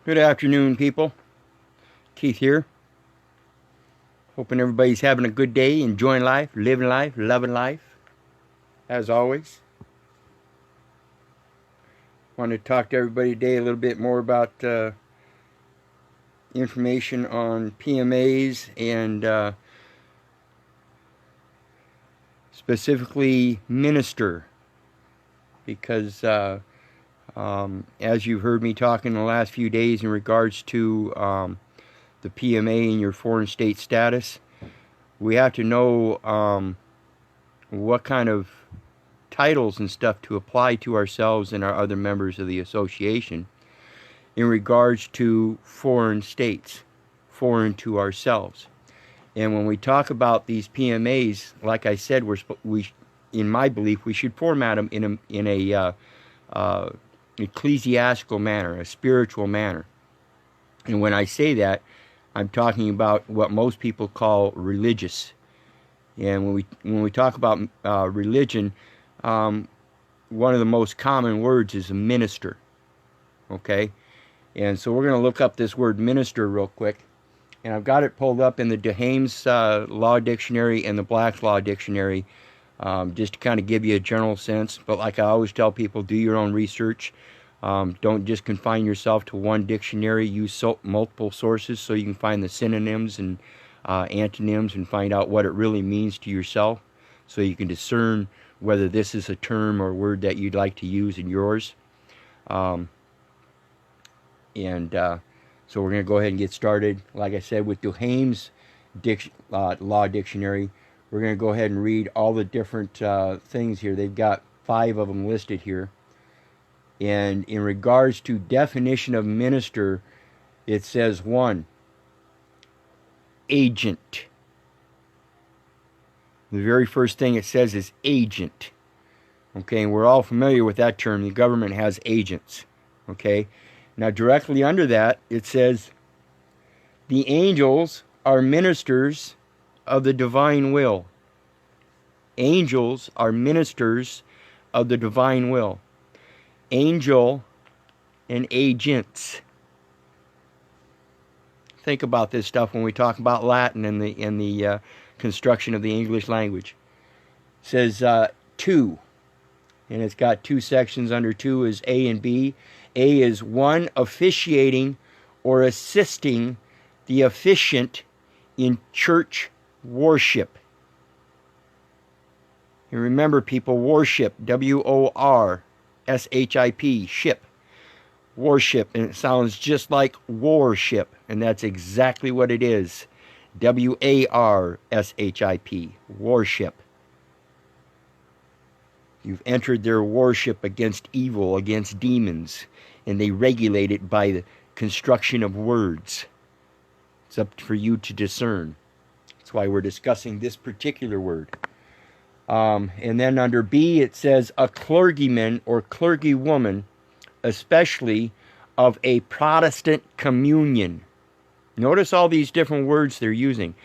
Good afternoon, people. Keith here. Hoping everybody's having a good day, enjoying life, living life, loving life, as always. Want to talk to everybody today a little bit more about information on PMAs and specifically minister, because as you've heard me talk in the last few days in regards to the PMA and your foreign state status, we have to know what kind of titles and stuff to apply to ourselves and our other members of the association in regards to foreign states, foreign to ourselves. And when we talk about these PMAs, like I said, we in my belief, we should format them in a ecclesiastical manner, a spiritual manner. And when I say that, I'm talking about what most people call religious. And when we talk about religion, one of the most common words is a minister. Okay? And so we're going to look up this word minister real quick. And I've got it pulled up in the Duhame's Law Dictionary and the Black's Law Dictionary, just to kind of give you a general sense. But like I always tell people, do your own research. Don't just confine yourself to one dictionary. Use multiple sources so you can find the synonyms and antonyms and find out what it really means to yourself, so you can discern whether this is a term or word that you'd like to use in yours. So we're going to go ahead and get started. Like I said, with Duhame's Law Dictionary, we're going to go ahead and read all the different things here. They've got 5 of them listed here. And in regards to definition of minister, it says 1, agent. The very first thing it says is agent. Okay, and we're all familiar with that term. The government has agents. Okay, now directly under that, it says, the angels are ministers of the divine will. Angels are ministers of the divine will. Angel and agents. Think about this stuff when we talk about Latin and the construction of the English language. It says 2, and it's got 2 sections. Under 2 is A and B. A is 1, officiating or assisting the officiant in church worship. And remember, people, worship, W-O-R-S-H-I-P, ship, worship, and it sounds just like warship, and that's exactly what it is. W-A-R-S-H-I-P, worship. You've entered their worship against evil, against demons, and they regulate it by the construction of words. It's up for you to discern. That's why we're discussing this particular word. And then under B, it says a clergyman or clergywoman, especially of a Protestant communion. Notice all these different words they're using.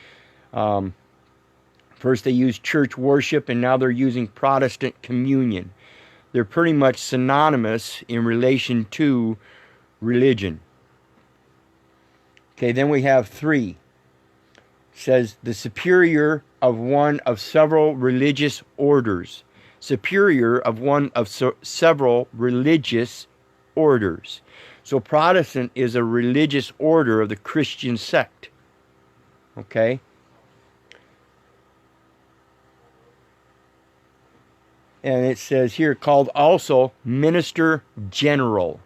First they used church worship, and now they're using Protestant communion. They're pretty much synonymous in relation to religion. Okay, then we have 3. It says the superior of one of several religious orders. Superior of one of several religious orders. So Protestant is a religious order of the Christian sect. Okay? And it says here, called also minister general.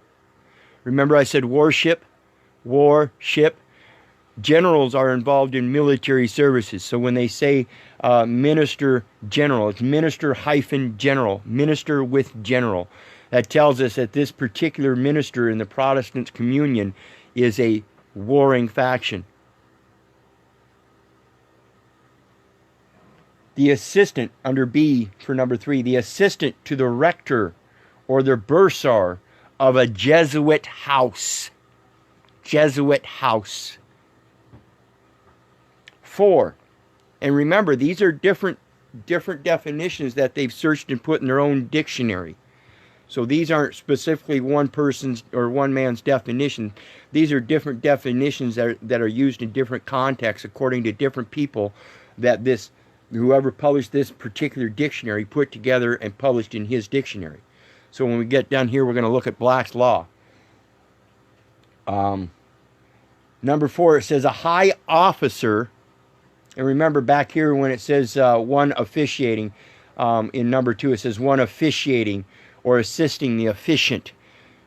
Remember I said worship, warship. Generals are involved in military services. So when they say minister general, it's minister-general, minister with general. That tells us that this particular minister in the Protestant communion is a warring faction. The assistant, under B for number 3, the assistant to the rector or the bursar of a Jesuit house. Jesuit house. 4, and remember, these are different definitions that they've searched and put in their own dictionary. So these aren't specifically one person's or one man's definition. These are different definitions that are used in different contexts according to different people that whoever published this particular dictionary put together and published in his dictionary. So when we get down here, we're going to look at Black's Law. Number 4, it says a high officer. And remember back here when it says one officiating, in number 2 it says one officiating or assisting the officiant.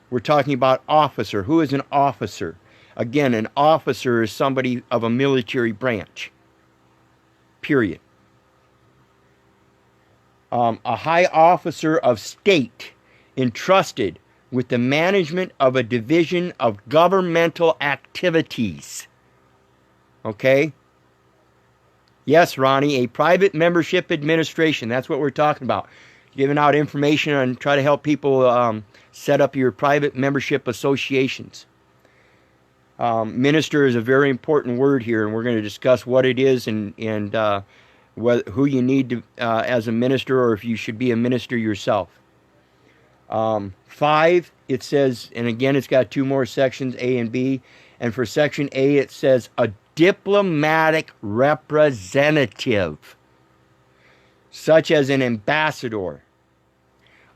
We're talking about officer. Who is an officer? Again, an officer is somebody of a military branch. Period. A high officer of state entrusted with the management of a division of governmental activities. Okay? Yes, Ronnie, a private membership administration. That's what we're talking about. Giving out information and try to help people set up your private membership associations. Minister is a very important word here, and we're going to discuss what it is and who you need to as a minister, or if you should be a minister yourself. 5, it says, and again, it's got 2 more sections, A and B. And for section A, it says a diplomatic representative, such as an ambassador,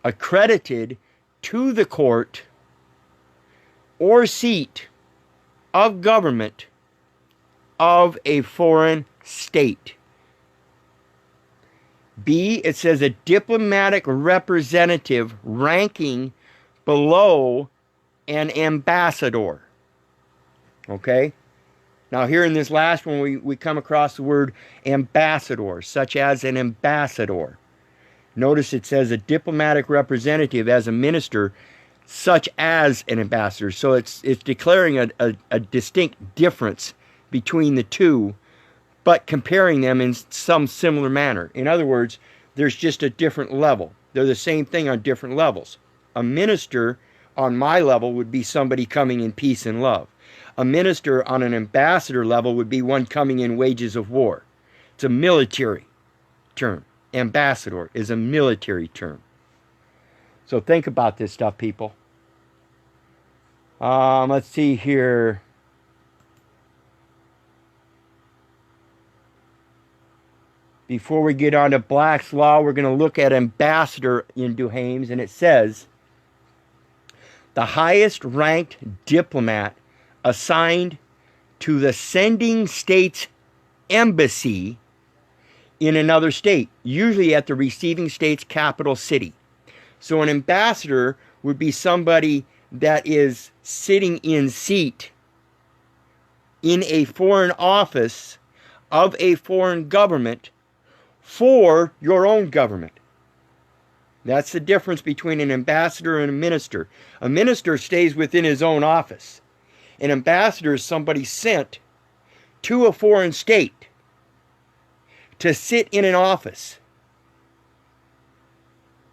accredited to the court or seat of government of a foreign state. B, it says a diplomatic representative ranking below an ambassador. Okay? Now here in this last one, we come across the word ambassador, such as an ambassador. Notice it says a diplomatic representative as a minister, such as an ambassador. So it's declaring a distinct difference between the two, but comparing them in some similar manner. In other words, there's just a different level. They're the same thing on different levels. A minister on my level would be somebody coming in peace and love. A minister on an ambassador level would be one coming in wages of war. It's a military term. Ambassador is a military term. So think about this stuff, people. Let's see here. Before we get on to Black's Law, we're going to look at ambassador in Duhames, and it says, the highest ranked diplomat assigned to the sending state's embassy in another state, usually at the receiving state's capital city. So an ambassador would be somebody that is sitting in seat in a foreign office of a foreign government for your own government. That's the difference between an ambassador and a minister. A minister stays within his own office. An ambassador is somebody sent to a foreign state to sit in an office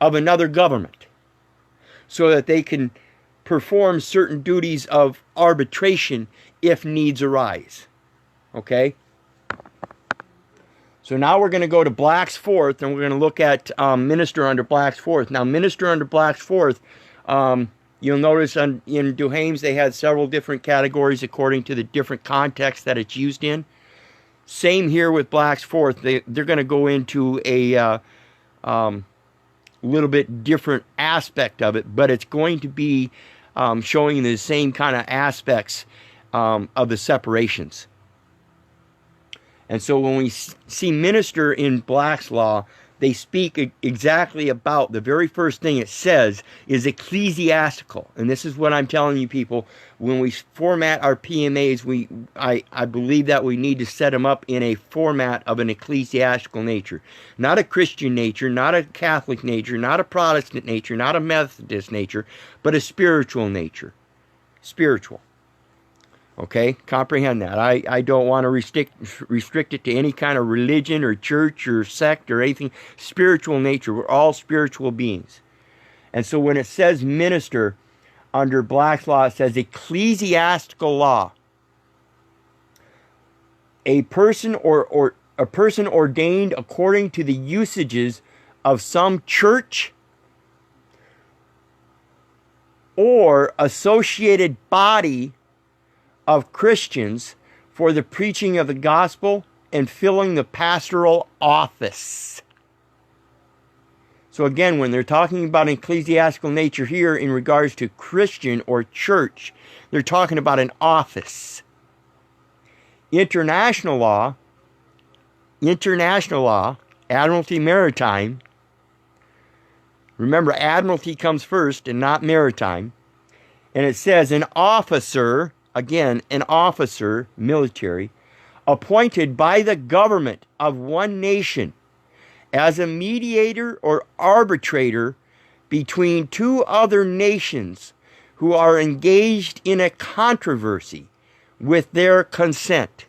of another government so that they can perform certain duties of arbitration if needs arise. Okay? So now we're going to go to Black's Fourth, and we're going to look at minister under Black's Fourth. Now, minister under Black's Fourth, you'll notice in Duhames they had several different categories according to the different context that it's used in. Same here with Black's Fourth. They're going to go into a little bit different aspect of it, but it's going to be showing the same kind of aspects of the separations. And so when we see minister in Black's Law, they speak exactly about the very first thing it says is ecclesiastical. And this is what I'm telling you people. When we format our PMAs, I believe that we need to set them up in a format of an ecclesiastical nature. Not a Christian nature, not a Catholic nature, not a Protestant nature, not a Methodist nature, but a spiritual nature. Spiritual. Okay, comprehend that. I don't want to restrict it to any kind of religion or church or sect or anything. Spiritual nature. We're all spiritual beings. And so when it says minister under Black's Law, it says ecclesiastical law. A person or a person ordained according to the usages of some church or associated body of Christians for the preaching of the gospel and filling the pastoral office. So again, when they're talking about ecclesiastical nature here in regards to Christian or church, they're talking about an office. International law, Admiralty Maritime. Remember, Admiralty comes first and not Maritime. And it says an officer, again, an officer, military, appointed by the government of one nation as a mediator or arbitrator between two other nations who are engaged in a controversy with their consent.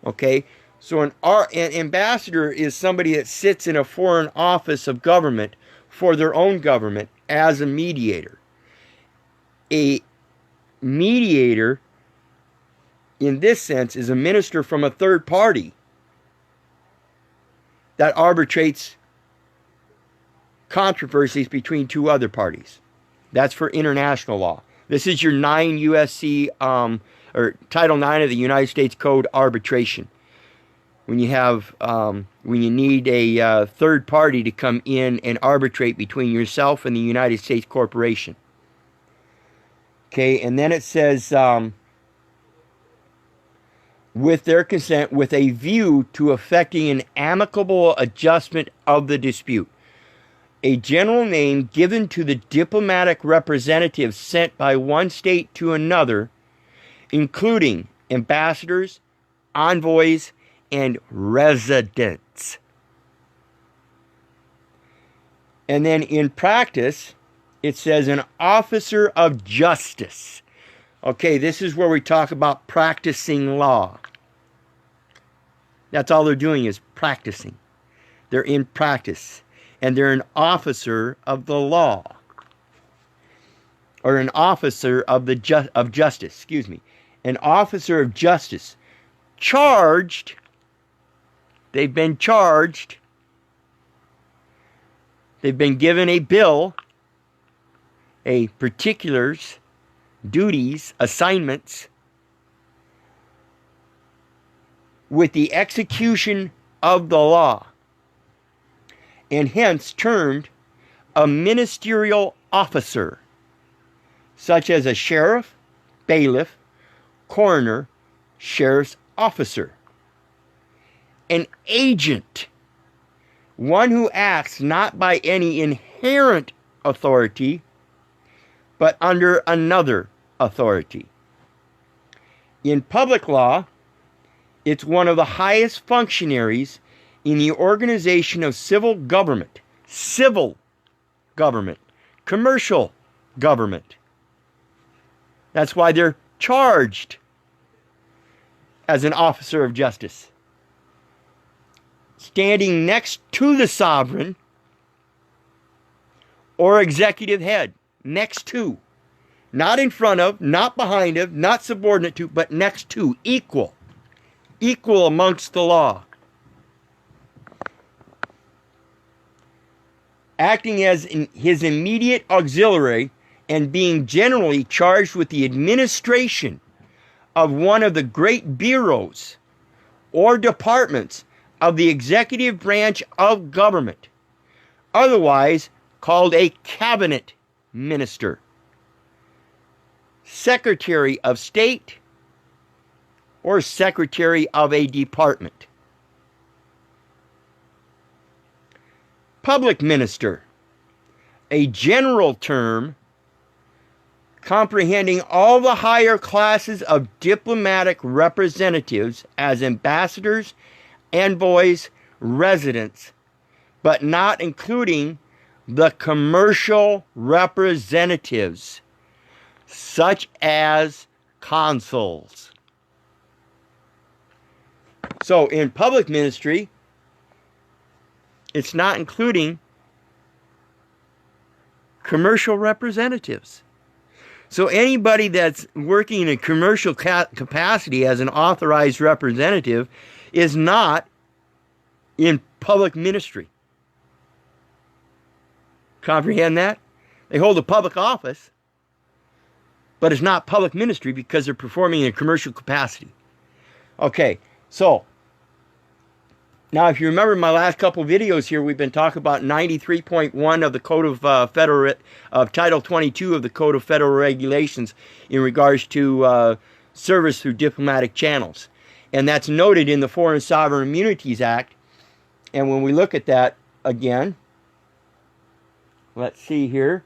Okay? So an ambassador is somebody that sits in a foreign office of government for their own government as a mediator. A mediator, in this sense, is a minister from a third party that arbitrates controversies between two other parties. That's for international law. This is your 9 USC, or Title 9 of the United States Code arbitration. When you have, when you need a third party to come in and arbitrate between yourself and the United States corporation. Okay, and then it says, with their consent, with a view to effecting an amicable adjustment of the dispute. A general name given to the diplomatic representatives sent by one state to another, including ambassadors, envoys, and residents. And then in practice, it says an officer of justice. Okay, this is where we talk about practicing law. That's all they're doing is practicing. They're in practice. And they're an officer of the law. Or an officer of justice, excuse me. An officer of justice. Charged. They've been charged. They've been given a bill. A particulars, duties, assignments, with the execution of the law, and hence termed a ministerial officer, such as a sheriff, bailiff, coroner, sheriff's officer. An agent, one who acts not by any inherent authority, but under another authority. In public law, it's one of the highest functionaries in the organization of civil government, commercial government. That's why they're charged as an officer of justice. Standing next to the sovereign or executive head. Next to. Not in front of, not behind of, not subordinate to, but next to. Equal. Equal amongst the law. Acting as his immediate auxiliary and being generally charged with the administration of one of the great bureaus or departments of the executive branch of government, otherwise called a cabinet minister, secretary of state, or secretary of a department. Public minister, a general term comprehending all the higher classes of diplomatic representatives as ambassadors, envoys, residents, but not including the commercial representatives, such as consuls. So in public ministry, it's not including commercial representatives. So anybody that's working in a commercial capacity as an authorized representative is not in public ministry. Comprehend that? They hold a public office, but it's not public ministry because they're performing in a commercial capacity. Okay, so now if you remember my last couple videos here, we've been talking about 93.1 of the Code of Title 22 of the Code of Federal Regulations in regards to service through diplomatic channels. And that's noted in the Foreign Sovereign Immunities Act. And when we look at that again, let's see here.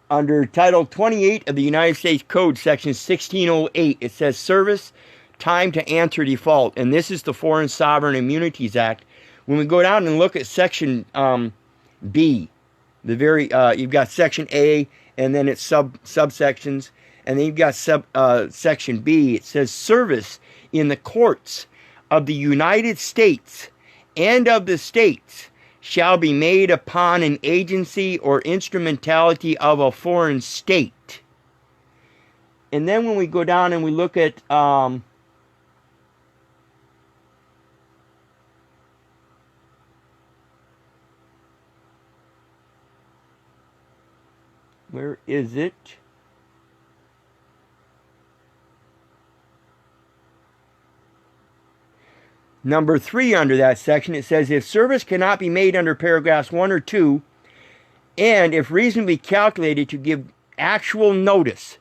Under Title 28 of the United States Code, Section 1608, it says service, time to answer default. And this is the Foreign Sovereign Immunities Act. When we go down and look at Section B, you've got Section A, and then it's subsections, and then you've got Section B. It says service in the courts of the United States and of the states shall be made upon an agency or instrumentality of a foreign state. And then when we go down and we look at where is it? Number 3 under that section, it says, if service cannot be made under paragraphs 1 or 2, and if reasonably calculated to give actual notice,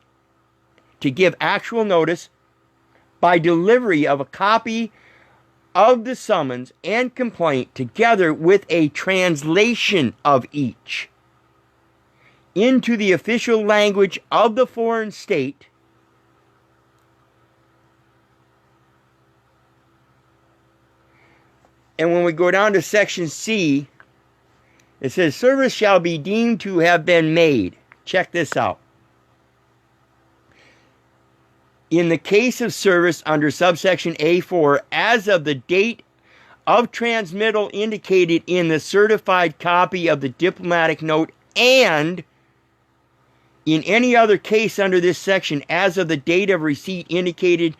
by delivery of a copy of the summons and complaint together with a translation of each into the official language of the foreign state, and when we go down to Section C, it says service shall be deemed to have been made. Check this out. In the case of service under subsection A4, as of the date of transmittal indicated in the certified copy of the diplomatic note, and in any other case under this section, as of the date of receipt indicated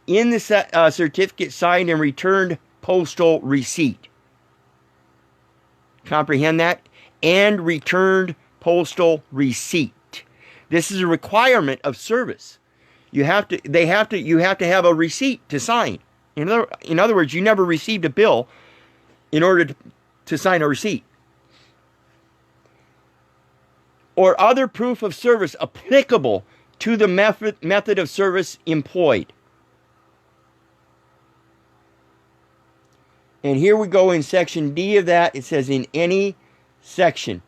in the certificate signed and returned postal receipt. Comprehend that? And returned postal receipt. This is a requirement of service. You have to have a receipt to sign. In other words, you never received a bill in order to sign a receipt. Or other proof of service applicable to the method of service employed. And here we go in Section D of that. It says in any section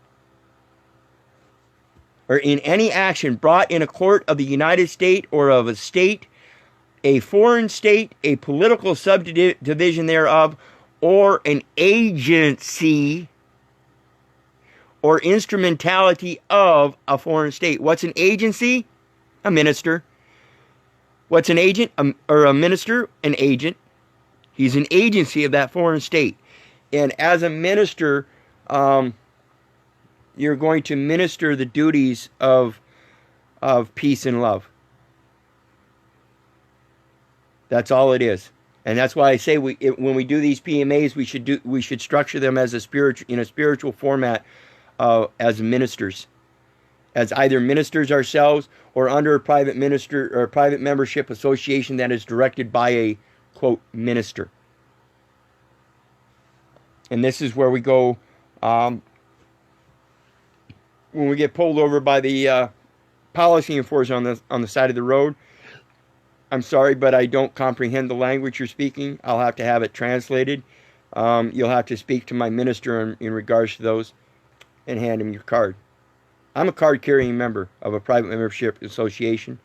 or in any action brought in a court of the United States or of a state, a foreign state, a political subdivision thereof, or an agency or instrumentality of a foreign state. What's an agency? A minister. What's an agent? Or a minister? An agent. He's an agency of that foreign state. And as a minister, you're going to minister the duties of peace and love. That's all it is. And that's why I say when we do these PMAs, we should structure them as in a spiritual format as ministers. As either ministers ourselves or under a private minister or private membership association that is directed by a quote, minister. And this is where we go when we get pulled over by the policy enforcer on the side of the road. I'm sorry, but I don't comprehend the language you're speaking. I'll have to have it translated. You'll have to speak to my minister in regards to those and hand him your card. I'm a card-carrying member of a private membership association,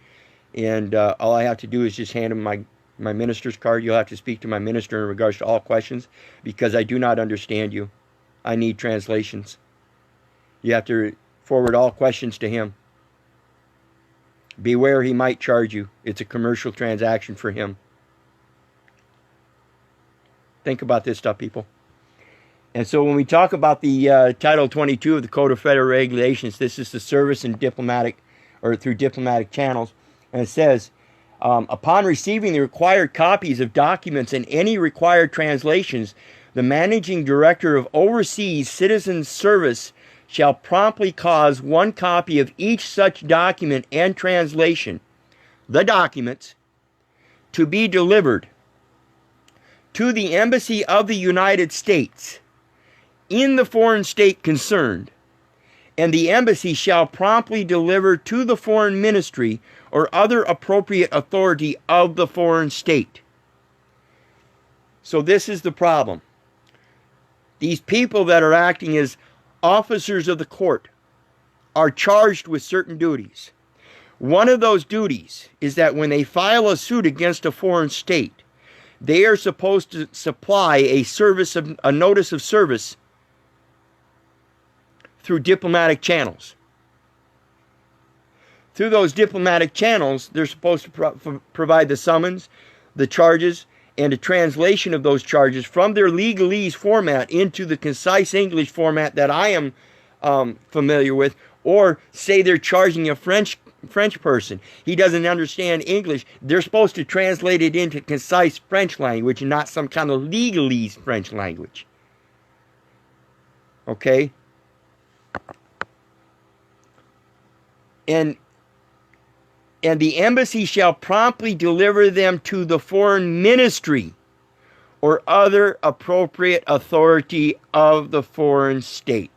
and all I have to do is just hand him my minister's card. You'll have to speak to my minister in regards to all questions because I do not understand you. I need translations. You have to forward all questions to him. Beware, he might charge you. It's a commercial transaction for him. Think about this stuff, people. And so when we talk about the Title 22 of the Code of Federal Regulations, this is the service in diplomatic or through diplomatic channels. And it says, upon receiving the required copies of documents and any required translations, the managing director of overseas citizen service shall promptly cause one copy of each such document and translation, the documents, to be delivered to the Embassy of the United States in the foreign state concerned, and the embassy shall promptly deliver to the foreign ministry or other appropriate authority of the foreign state. So this is the problem. These people that are acting as officers of the court are charged with certain duties. One of those duties is that when they file a suit against a foreign state, they are supposed to supply a notice of service through diplomatic channels. Through those diplomatic channels, they're supposed to provide the summons, the charges, and a translation of those charges from their legalese format into the concise English format that I am familiar with, or say they're charging a French person. He doesn't understand English. They're supposed to translate it into concise French language and not some kind of legalese French language. Okay? And the embassy shall promptly deliver them to the foreign ministry or other appropriate authority of the foreign state.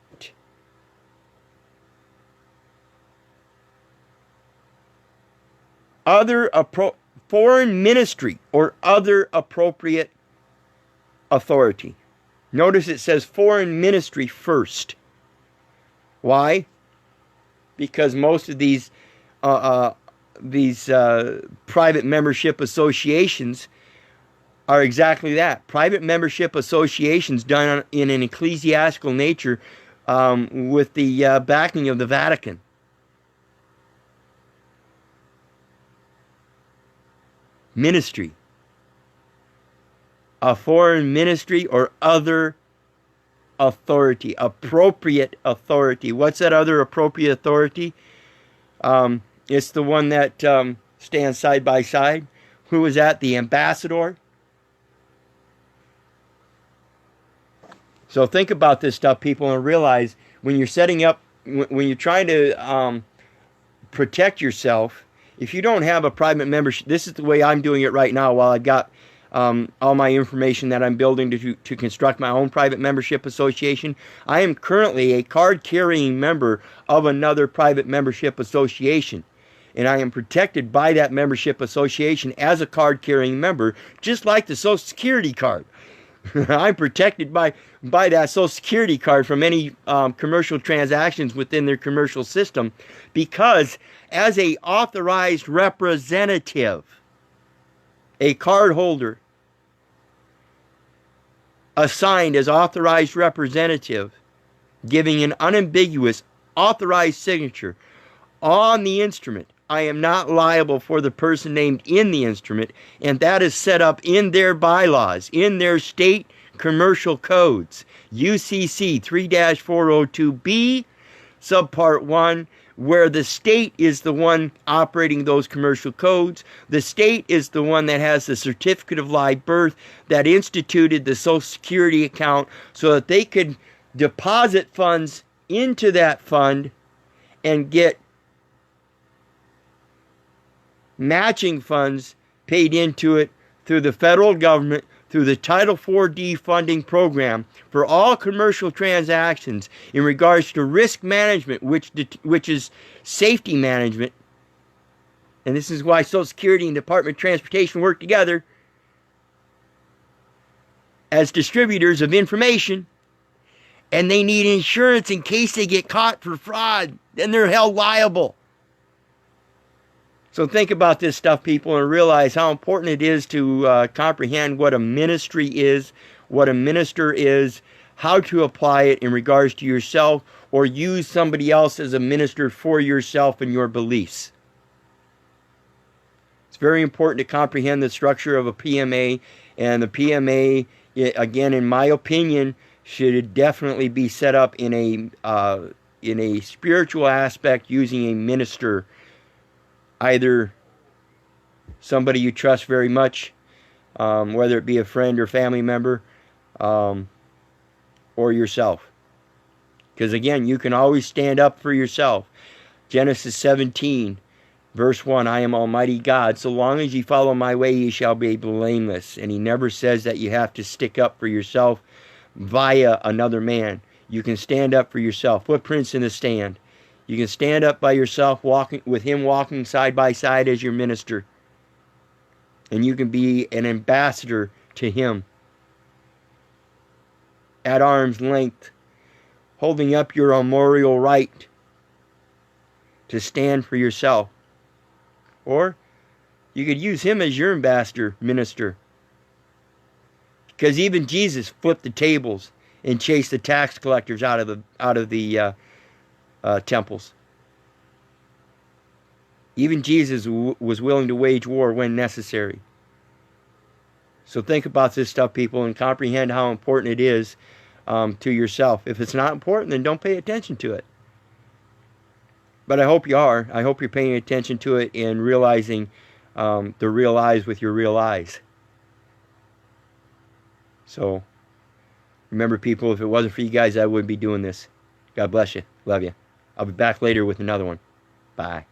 Foreign ministry or other appropriate authority. Notice it says foreign ministry first. Why? Because most of these private membership associations are exactly that. Private membership associations done in an ecclesiastical nature with the backing of the Vatican. Ministry. A foreign ministry or other authority. Appropriate authority. What's that other appropriate authority? It's the one that stands side by side. Who is that? The ambassador. So think about this stuff, people, and realize when you're setting up, when you're trying to protect yourself, if you don't have a private membership, this is the way I'm doing it right now while I've got all my information that I'm building to construct my own private membership association. I am currently a card-carrying member of another private membership association. And I am protected by that membership association as a card-carrying member, just like the Social Security card. I'm protected by that Social Security card from any commercial transactions within their commercial system, because as a authorized representative, a card holder assigned as authorized representative, giving an unambiguous authorized signature on the instrument, I am not liable for the person named in the instrument, and that is set up in their bylaws, in their state commercial codes. UCC 3-402B, subpart 1, where the state is the one operating those commercial codes. The state is the one that has the certificate of live birth that instituted the Social Security account so that they could deposit funds into that fund and get matching funds paid into it through the federal government, through the Title 4D funding program for all commercial transactions in regards to risk management, which is safety management. And this is why Social Security and Department of Transportation work together as distributors of information. And they need insurance in case they get caught for fraud. Then they're held liable. So think about this stuff, people, and realize how important it is to comprehend what a ministry is, what a minister is, how to apply it in regards to yourself, or use somebody else as a minister for yourself and your beliefs. It's very important to comprehend the structure of a PMA, and the PMA, again, in my opinion, should definitely be set up in a spiritual aspect using a minister. Either somebody you trust very much, whether it be a friend or family member, or yourself. Because again, you can always stand up for yourself. Genesis 17, verse 1, I am Almighty God. So long as ye follow my way, ye shall be blameless. And he never says that you have to stick up for yourself via another man. You can stand up for yourself. Footprints in the stand. You can stand up by yourself, walking with him, walking side by side as your minister. And you can be an ambassador to him at arm's length, holding up your armorial right to stand for yourself. Or you could use him as your ambassador, minister. Because even Jesus flipped the tables and chased the tax collectors out of the temples. Even Jesus was willing to wage war when necessary. So think about this stuff, people, and comprehend how important it is to yourself. If it's not important, then don't pay attention to it. But I hope you are. I hope you're paying attention to it and realizing the real eyes with your real eyes. So remember, people, if it wasn't for you guys, I wouldn't be doing this. God bless you. Love you. I'll be back later with another one. Bye.